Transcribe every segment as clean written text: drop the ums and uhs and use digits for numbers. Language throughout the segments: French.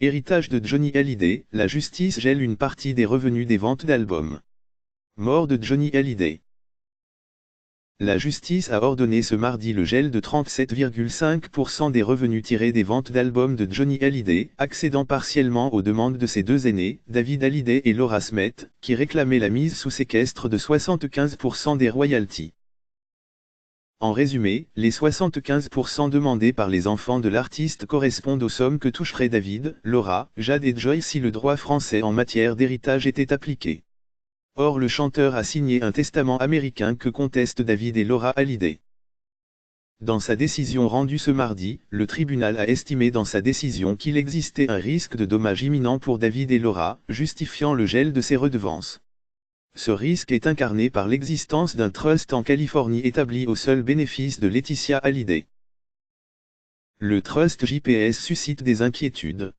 Héritage de Johnny Hallyday, la justice gèle une partie des revenus des ventes d'albums. Mort de Johnny Hallyday. La justice a ordonné ce mardi le gel de 37,5% des revenus tirés des ventes d'albums de Johnny Hallyday, accédant partiellement aux demandes de ses deux aînés, David Hallyday et Laura Smith, qui réclamaient la mise sous séquestre de 75% des royalties. En résumé, les 75% demandés par les enfants de l'artiste correspondent aux sommes que toucheraient David, Laura, Jade et Joy si le droit français en matière d'héritage était appliqué. Or le chanteur a signé un testament américain que contestent David et Laura Hallyday. Dans sa décision rendue ce mardi, le tribunal a estimé dans sa décision qu'il existait un risque de dommages imminent pour David et Laura, justifiant le gel de ces redevances. Ce risque est incarné par l'existence d'un trust en Californie établi au seul bénéfice de Laetitia Hallyday. Le trust JPS suscite des inquiétudes.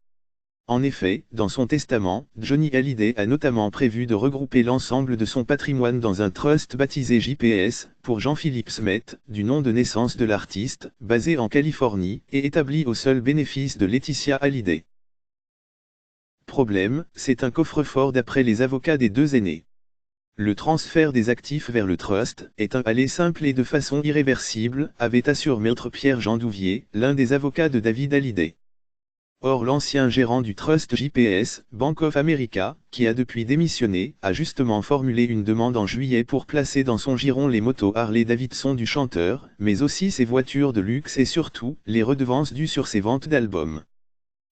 En effet, dans son testament, Johnny Hallyday a notamment prévu de regrouper l'ensemble de son patrimoine dans un trust baptisé JPS, pour Jean-Philippe Smith, du nom de naissance de l'artiste, basé en Californie, et établi au seul bénéfice de Laetitia Hallyday. Problème, c'est un coffre-fort d'après les avocats des deux aînés. Le transfert des actifs vers le trust est un aller simple et de façon irréversible, avait assuré Maître Pierre-Jean Douvier, l'un des avocats de David Hallyday. Or l'ancien gérant du trust JPS, Bank of America, qui a depuis démissionné, a justement formulé une demande en juillet pour placer dans son giron les motos Harley-Davidson du chanteur, mais aussi ses voitures de luxe et surtout, les redevances dues sur ses ventes d'albums.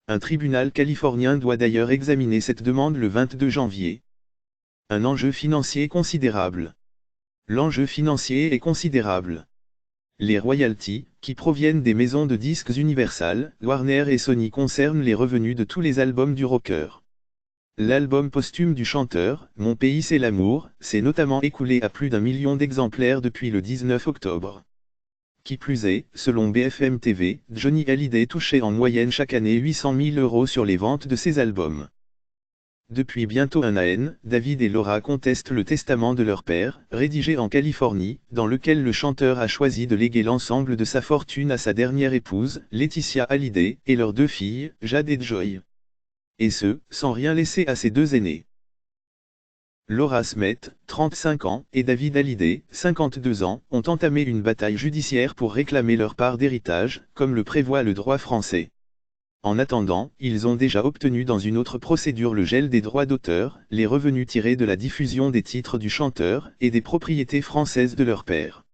Un tribunal californien doit d'ailleurs examiner cette demande le 22 janvier. Un enjeu financier considérable. L'enjeu financier est considérable. Les royalties, qui proviennent des maisons de disques Universal, Warner et Sony concernent les revenus de tous les albums du rocker. L'album posthume du chanteur, Mon pays c'est l'amour, s'est notamment écoulé à plus d'1 million d'exemplaires depuis le 19 octobre. Qui plus est, selon BFM TV, Johnny Hallyday touchait en moyenne chaque année 800 000 € sur les ventes de ses albums. Depuis bientôt un an, David et Laura contestent le testament de leur père, rédigé en Californie, dans lequel le chanteur a choisi de léguer l'ensemble de sa fortune à sa dernière épouse, Laetitia Hallyday, et leurs deux filles, Jade et Joy. Et ce, sans rien laisser à ses deux aînés. Laura Smith, 35 ans, et David Hallyday, 52 ans, ont entamé une bataille judiciaire pour réclamer leur part d'héritage, comme le prévoit le droit français. En attendant, ils ont déjà obtenu dans une autre procédure le gel des droits d'auteur, les revenus tirés de la diffusion des titres du chanteur, et des propriétés françaises de leur père.